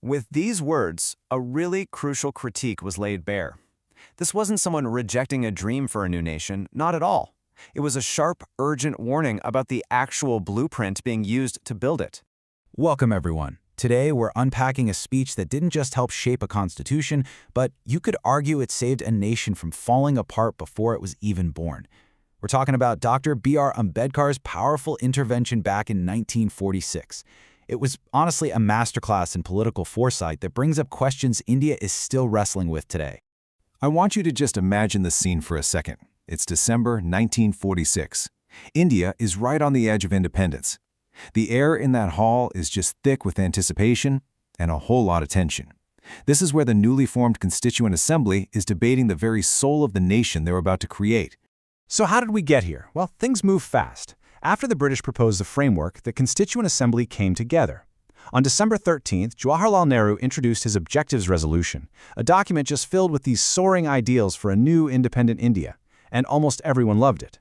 With these words, a really crucial critique was laid bare. This wasn't someone rejecting a dream for a new nation, not at all. It was a sharp, urgent warning about the actual blueprint being used to build it. Welcome, everyone. Today, we're unpacking a speech that didn't just help shape a constitution, but you could argue it saved a nation from falling apart before it was even born. We're talking about Dr. B.R. Ambedkar's powerful intervention back in 1946. It was honestly a masterclass in political foresight that brings up questions India is still wrestling with today. I want you to just imagine the scene for a second. It's December 1946. India is right on the edge of independence. The air in that hall is just thick with anticipation and a whole lot of tension. This is where the newly formed Constituent Assembly is debating the very soul of the nation they're about to create. So how did we get here? Well, things move fast. After the British proposed the framework, the Constituent Assembly came together. On December 13th, Jawaharlal Nehru introduced his Objectives Resolution, a document just filled with these soaring ideals for a new independent India, and almost everyone loved it.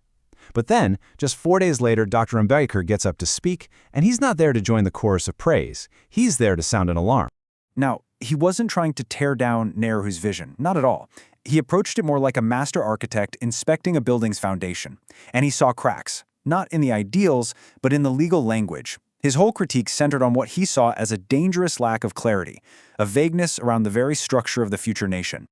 But then, just 4 days later, Dr. Ambedkar gets up to speak, and he's not there to join the chorus of praise. He's there to sound an alarm. Now, he wasn't trying to tear down Nehru's vision, not at all. He approached it more like a master architect inspecting a building's foundation, and he saw cracks, not in the ideals, but in the legal language. His whole critique centered on what he saw as a dangerous lack of clarity, a vagueness around the very structure of the future nation.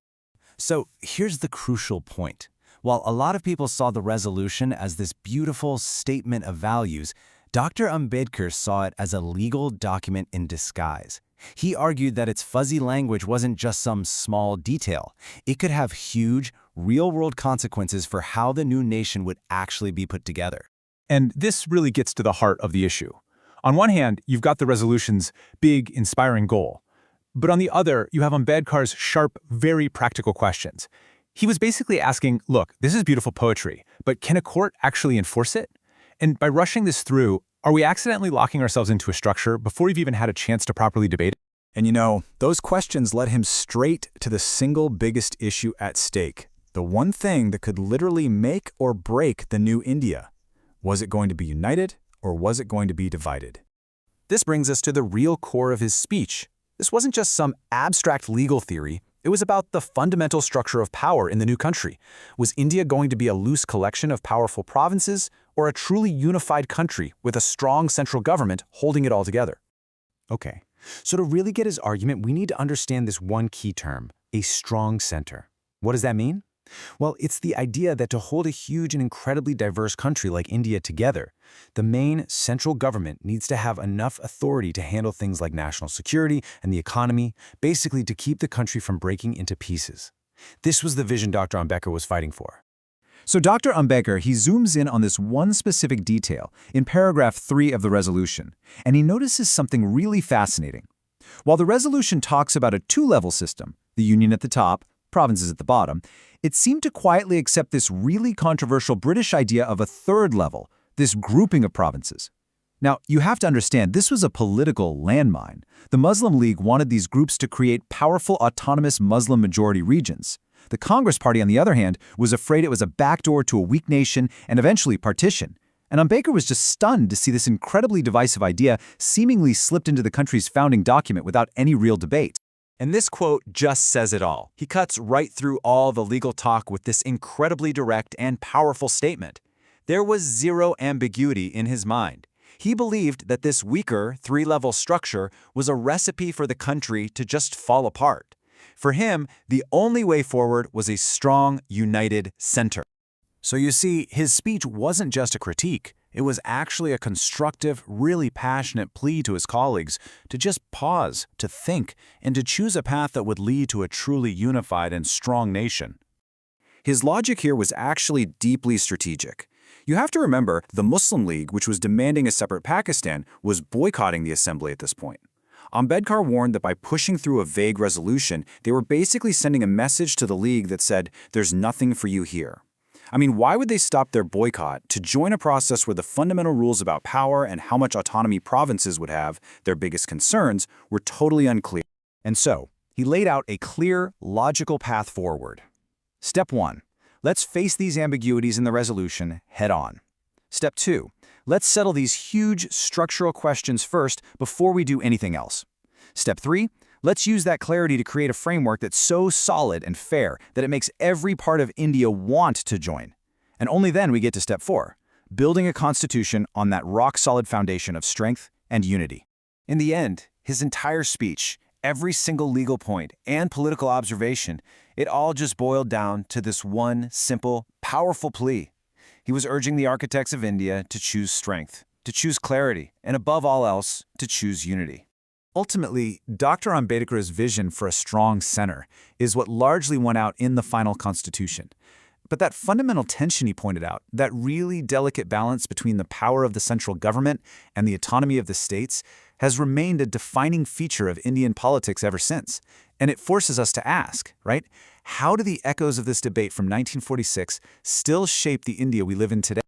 So here's the crucial point. While a lot of people saw the resolution as this beautiful statement of values, Dr. Ambedkar saw it as a legal document in disguise. He argued that its fuzzy language wasn't just some small detail. It could have huge, real-world consequences for how the new nation would actually be put together. And this really gets to the heart of the issue. On one hand, you've got the resolution's big, inspiring goal. But on the other, you have Ambedkar's sharp, very practical questions. He was basically asking, look, this is beautiful poetry, but can a court actually enforce it? And by rushing this through, are we accidentally locking ourselves into a structure before we've even had a chance to properly debate it? And you know, those questions led him straight to the single biggest issue at stake, the one thing that could literally make or break the new India. Was it going to be united, or was it going to be divided? This brings us to the real core of his speech. This wasn't just some abstract legal theory. It was about the fundamental structure of power in the new country. Was India going to be a loose collection of powerful provinces, or a truly unified country with a strong central government holding it all together? Okay, so to really get his argument, we need to understand this one key term, a strong center. What does that mean? Well, it's the idea that to hold a huge and incredibly diverse country like India together, the main central government needs to have enough authority to handle things like national security and the economy, basically to keep the country from breaking into pieces. This was the vision Dr. Ambedkar was fighting for. So Dr. Ambedkar, he zooms in on this one specific detail in paragraph 3 of the resolution, and he notices something really fascinating. While the resolution talks about a two-level system, the union at the top, provinces at the bottom, it seemed to quietly accept this really controversial British idea of a third level, this grouping of provinces. Now, you have to understand, this was a political landmine. The Muslim League wanted these groups to create powerful autonomous Muslim-majority regions. The Congress Party, on the other hand, was afraid it was a backdoor to a weak nation and eventually partition. And Ambedkar was just stunned to see this incredibly divisive idea seemingly slipped into the country's founding document without any real debate. And this quote just says it all. He cuts right through all the legal talk with this incredibly direct and powerful statement. There was zero ambiguity in his mind. He believed that this weaker, three-level structure was a recipe for the country to just fall apart. For him, the only way forward was a strong, united center. So you see, his speech wasn't just a critique. It was actually a constructive, really passionate plea to his colleagues to just pause, to think, and to choose a path that would lead to a truly unified and strong nation. His logic here was actually deeply strategic. You have to remember, the Muslim League, which was demanding a separate Pakistan, was boycotting the assembly at this point. Ambedkar warned that by pushing through a vague resolution, they were basically sending a message to the League that said, "There's nothing for you here." I mean, why would they stop their boycott to join a process where the fundamental rules about power and how much autonomy provinces would have, their biggest concerns, were totally unclear? And so, he laid out a clear, logical path forward. Step 1. Let's face these ambiguities in the resolution head on. Step 2. Let's settle these huge structural questions first before we do anything else. Step 3. Let's use that clarity to create a framework that's so solid and fair that it makes every part of India want to join. And only then we get to step 4, building a constitution on that rock-solid foundation of strength and unity. In the end, his entire speech, every single legal point and political observation, it all just boiled down to this one simple, powerful plea. He was urging the architects of India to choose strength, to choose clarity, and above all else, to choose unity. Ultimately, Dr. Ambedkar's vision for a strong center is what largely won out in the final constitution. But that fundamental tension he pointed out, that really delicate balance between the power of the central government and the autonomy of the states, has remained a defining feature of Indian politics ever since. And it forces us to ask, right? How do the echoes of this debate from 1946 still shape the India we live in today?